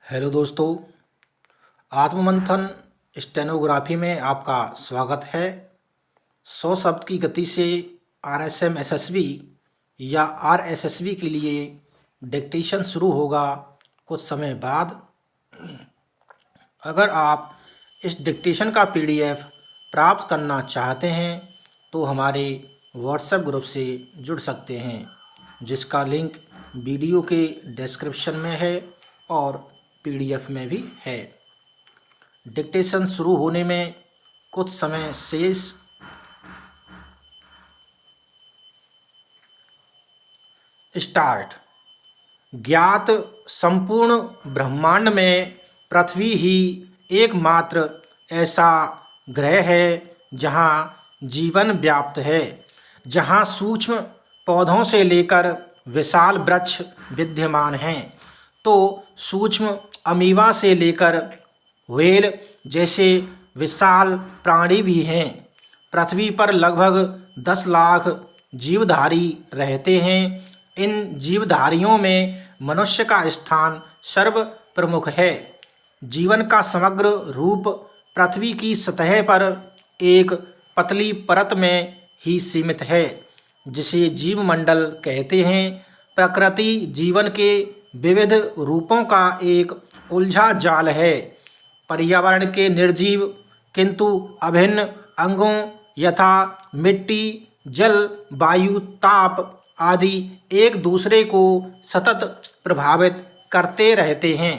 Hello दोस्तों, आत्ममंथन stenography में आपका स्वागत है। 100 शब्द की गति से आरएसएम एसएसबी या आरएसएसबी के लिए डिक्टेशन शुरू होगा कुछ समय बाद। अगर आप इस डिक्टेशन का पीडीएफ प्राप्त करना चाहते हैं तो हमारे व्हाट्सएप ग्रुप से जुड़ सकते हैं, जिसका लिंक वीडियो के डिस्क्रिप्शन में है और पीडीएफ में भी है। डिक्टेशन शुरू होने में कुछ समय शेष। स्टार्ट। ज्ञात संपूर्ण ब्रह्मांड में पृथ्वी ही एकमात्र ऐसा ग्रह है जहाँ जीवन व्याप्त है, जहाँ सूक्ष्म पौधों से लेकर विशाल वृक्ष विद्यमान हैं, तो सूक्ष्म अमीबा से लेकर व्हेल जैसे विशाल प्राणी भी हैं। पृथ्वी पर लगभग 10 लाख जीवधारी रहते हैं। इन जीवधारियों में मनुष्य का स्थान सर्व प्रमुख है। जीवन का समग्र रूप पृथ्वी की सतह पर एक पतली परत में ही सीमित है, जिसे जीवमंडल कहते हैं। प्रकृति जीवन के विविध रूपों का एक उलझा जाल है। पर्यावरण के निर्जीव किंतु अभिन्न अंगों यथा मिट्टी, जल, वायु, ताप आदि एक दूसरे को सतत प्रभावित करते रहते हैं।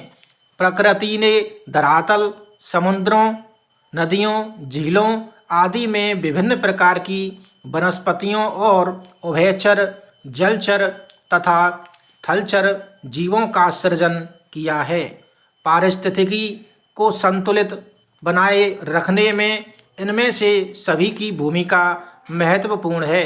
प्रकृति ने धरातल, समुद्रों, नदियों, झीलों आदि में विभिन्न प्रकार की वनस्पतियों और उभयचर, जलचर तथा थलचर जीवों का सृजन किया है। पारिस्थितिकी को संतुलित बनाए रखने में इनमें से सभी की भूमिका महत्वपूर्ण है।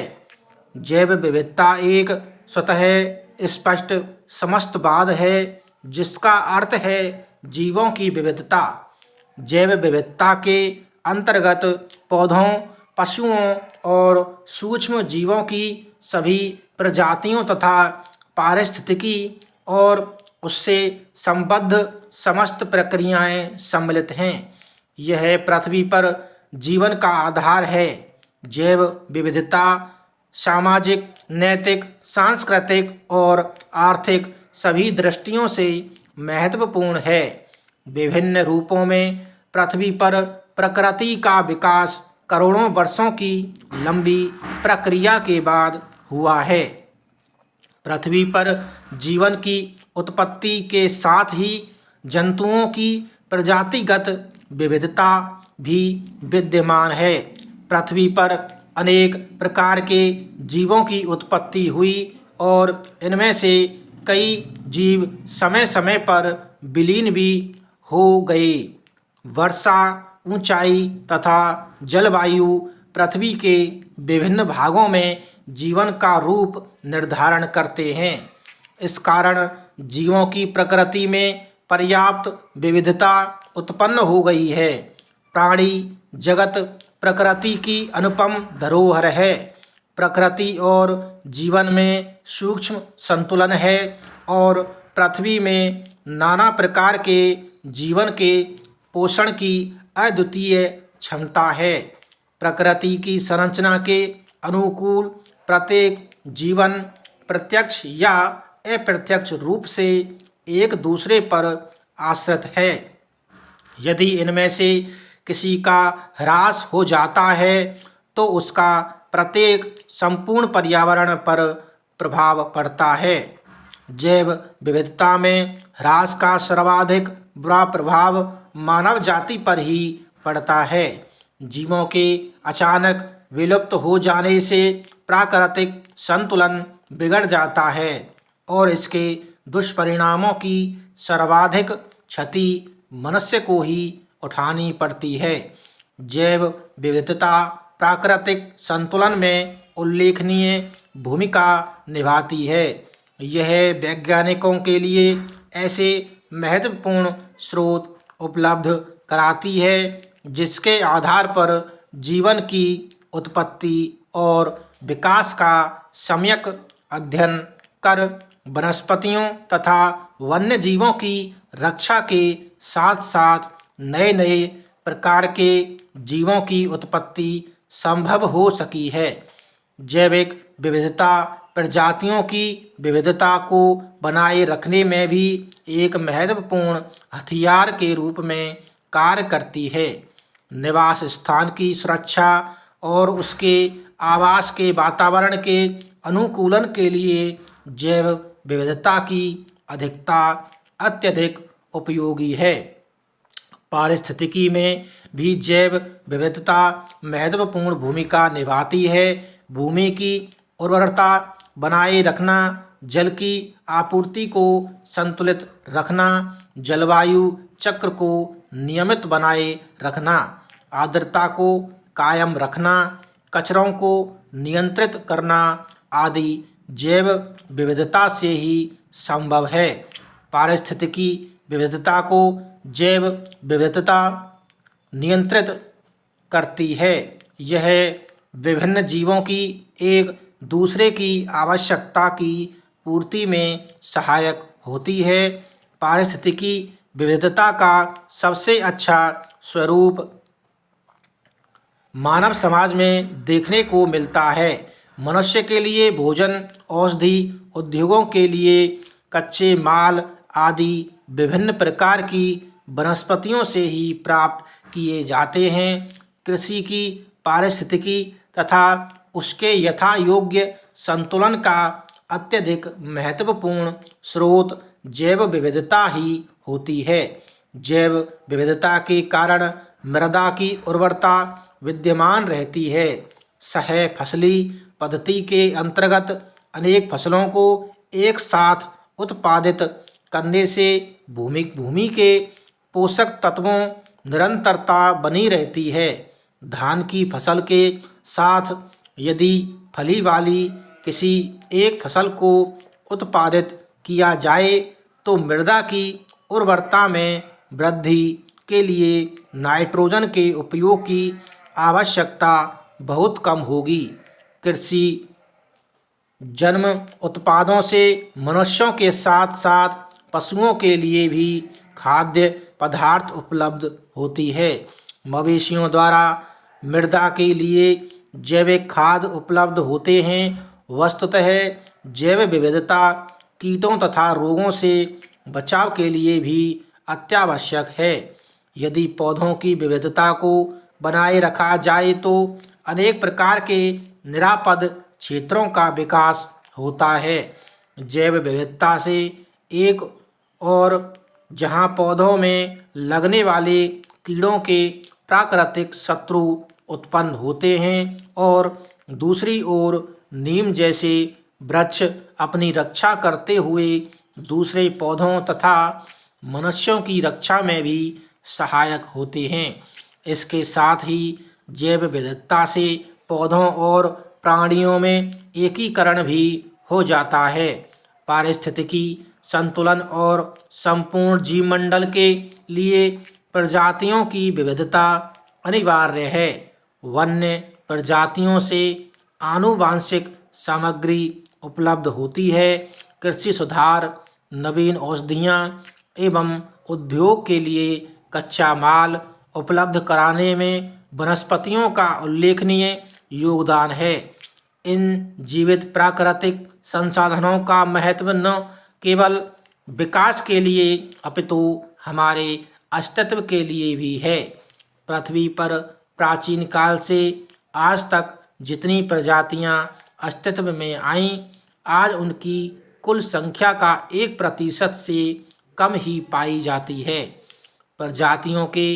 जैव विविधता एक स्वतः स्पष्ट समस्तवाद है, जिसका अर्थ है जीवों की विविधता। जैव विविधता के अंतर्गत पौधों, पशुओं और सूक्ष्म जीवों की सभी प्रजातियों तथा पारिस्थितिकी और उससे संबद्ध समस्त प्रक्रियाएं सम्मिलित हैं। यह पृथ्वी पर जीवन का आधार है। जैव विविधता सामाजिक, नैतिक, सांस्कृतिक और आर्थिक सभी दृष्टियों से महत्वपूर्ण है। विभिन्न रूपों में पृथ्वी पर प्रकृति का विकास करोड़ों वर्षों की लंबी प्रक्रिया के बाद हुआ है। पृथ्वी पर जीवन की उत्पत्ति के साथ ही जंतुओं की प्रजातिगत विविधता भी विद्यमान है। पृथ्वी पर अनेक प्रकार के जीवों की उत्पत्ति हुई और इनमें से कई जीव समय समय पर विलीन भी हो गए। वर्षा, ऊंचाई तथा जलवायु पृथ्वी के विभिन्न भागों में जीवन का रूप निर्धारण करते हैं। इस कारण जीवों की प्रकृति में पर्याप्त विविधता उत्पन्न हो गई है। प्राणी जगत प्रकृति की अनुपम धरोहर है। प्रकृति और जीवन में सूक्ष्म संतुलन है और पृथ्वी में नाना प्रकार के जीवन के पोषण की अद्वितीय क्षमता है। प्रकृति की संरचना के अनुकूल प्रत्येक जीवन प्रत्यक्ष या अप्रत्यक्ष रूप से एक दूसरे पर आश्रित है। यदि इनमें से किसी का ह्रास हो जाता है तो उसका प्रत्येक संपूर्ण पर्यावरण पर प्रभाव पड़ता है। जैव विविधता में ह्रास का सर्वाधिक बुरा प्रभाव मानव जाति पर ही पड़ता है। जीवों के अचानक विलुप्त हो जाने से प्राकृतिक संतुलन बिगड़ जाता है और इसके दुष्परिणामों की सर्वाधिक क्षति मनुष्य को ही उठानी पड़ती है। जैव विविधता प्राकृतिक संतुलन में उल्लेखनीय भूमिका निभाती है। यह वैज्ञानिकों के लिए ऐसे महत्वपूर्ण स्रोत उपलब्ध कराती है जिसके आधार पर जीवन की उत्पत्ति और विकास का सम्यक अध्ययन कर वनस्पतियों तथा वन्य जीवों की रक्षा के साथ साथ नए नए प्रकार के जीवों की उत्पत्ति संभव हो सकी है। जैविक विविधता प्रजातियों की विविधता को बनाए रखने में भी एक महत्वपूर्ण हथियार के रूप में कार्य करती है। निवास स्थान की सुरक्षा और उसके आवास के वातावरण के अनुकूलन के लिए जैव विविधता की अधिकता अत्यधिक उपयोगी है। पारिस्थितिकी में भी जैव विविधता महत्वपूर्ण भूमिका निभाती है। भूमि की उर्वरता बनाए रखना, जल की आपूर्ति को संतुलित रखना, जलवायु चक्र को नियमित बनाए रखना, आर्द्रता को कायम रखना, कचरों को नियंत्रित करना आदि जैव विविधता से ही संभव है। पारिस्थितिकी विविधता को जैव विविधता नियंत्रित करती है। यह विभिन्न जीवों की एक दूसरे की आवश्यकता की पूर्ति में सहायक होती है। पारिस्थितिकी विविधता का सबसे अच्छा स्वरूप मानव समाज में देखने को मिलता है। मनुष्य के लिए भोजन, औषधि, उद्योगों के लिए कच्चे माल आदि विभिन्न प्रकार की वनस्पतियों से ही प्राप्त किए जाते हैं। कृषि की पारिस्थितिकी तथा उसके यथा योग्य संतुलन का अत्यधिक महत्वपूर्ण स्रोत जैव विविधता ही होती है। जैव विविधता के कारण मृदा की उर्वरता विद्यमान रहती है। सह फसली पद्धति के अंतर्गत अनेक फसलों को एक साथ उत्पादित करने से भूमि के पोषक तत्वों निरंतरता बनी रहती है। धान की फसल के साथ यदि फली वाली किसी एक फसल को उत्पादित किया जाए तो मृदा की उर्वरता में वृद्धि के लिए नाइट्रोजन के उपयोग की आवश्यकता बहुत कम होगी। कृषि जन्म उत्पादों से मनुष्यों के साथ साथ पशुओं के लिए भी खाद्य पदार्थ उपलब्ध होती है। मवेशियों द्वारा मृदा के लिए जैविक खाद उपलब्ध होते हैं। वस्तुतः जैव विविधता कीटों तथा रोगों से बचाव के लिए भी अत्यावश्यक है। यदि पौधों की विविधता को बनाए रखा जाए तो अनेक प्रकार के निरापद क्षेत्रों का विकास होता है। जैव विविधता से एक और जहां पौधों में लगने वाले कीड़ों के प्राकृतिक शत्रु उत्पन्न होते हैं और दूसरी ओर नीम जैसे वृक्ष अपनी रक्षा करते हुए दूसरे पौधों तथा मनुष्यों की रक्षा में भी सहायक होते हैं। इसके साथ ही जैव विविधता से पौधों और प्राणियों में एकीकरण भी हो जाता है। पारिस्थितिकी संतुलन और संपूर्ण जीवमंडल के लिए प्रजातियों की विविधता अनिवार्य है। वन्य प्रजातियों से आनुवांशिक सामग्री उपलब्ध होती है। कृषि सुधार, नवीन औषधियाँ एवं उद्योग के लिए कच्चा माल उपलब्ध कराने में वनस्पतियों का उल्लेखनीय योगदान है। इन जीवित प्राकृतिक संसाधनों का महत्व न केवल विकास के लिए अपितु हमारे अस्तित्व के लिए भी है। पृथ्वी पर प्राचीन काल से आज तक जितनी प्रजातियां अस्तित्व में आईं, आज उनकी कुल संख्या का 1% से कम ही पाई जाती है। प्रजातियों के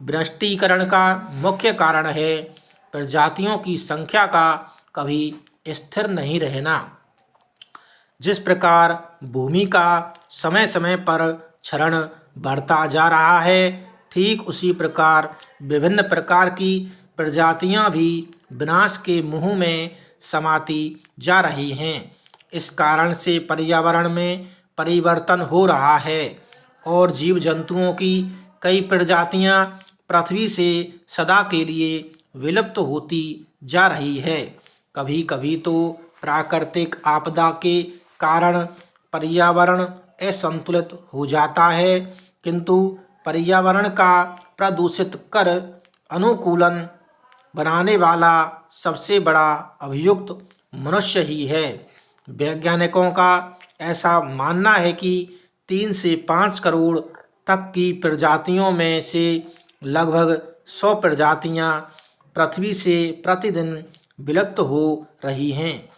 विनष्टीकरण का मुख्य कारण है प्रजातियों की संख्या का कभी स्थिर नहीं रहना। जिस प्रकार भूमि का समय समय पर क्षरण बढ़ता जा रहा है, ठीक उसी प्रकार विभिन्न प्रकार की प्रजातियां भी विनाश के मुंह में समाती जा रही हैं। इस कारण से पर्यावरण में परिवर्तन हो रहा है और जीव जंतुओं की कई प्रजातियां पृथ्वी से सदा के लिए विलुप्त होती जा रही है। कभी कभी तो प्राकृतिक आपदा के कारण पर्यावरण असंतुलित हो जाता है, किंतु पर्यावरण का प्रदूषित कर अनुकूलन बनाने वाला सबसे बड़ा अभियुक्त मनुष्य ही है। वैज्ञानिकों का ऐसा मानना है कि 3 से 5 करोड़ तक की प्रजातियों में से लगभग 100 प्रजातियां पृथ्वी से प्रतिदिन विलुप्त हो रही हैं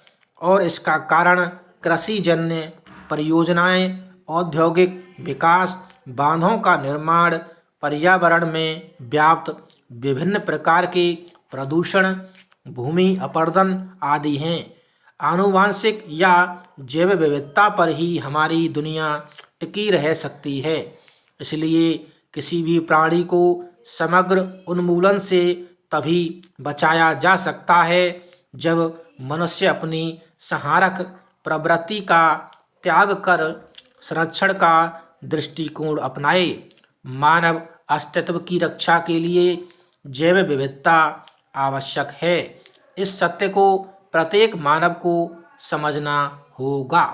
और इसका कारण कृषिजन्य परियोजनाएं, औद्योगिक विकास, बांधों का निर्माण, पर्यावरण में व्याप्त विभिन्न प्रकार के प्रदूषण, भूमि अपरदन आदि हैं। आनुवांशिक या जैव विविधता पर ही हमारी दुनिया टिकी रह सकती है। इसलिए किसी भी प्राणी को समग्र उन्मूलन से तभी बचाया जा सकता है जब मनुष्य अपनी संहारक प्रवृत्ति का त्याग कर संरक्षण का दृष्टिकोण अपनाए। मानव अस्तित्व की रक्षा के लिए जैव विविधता आवश्यक है। इस सत्य को प्रत्येक मानव को समझना होगा।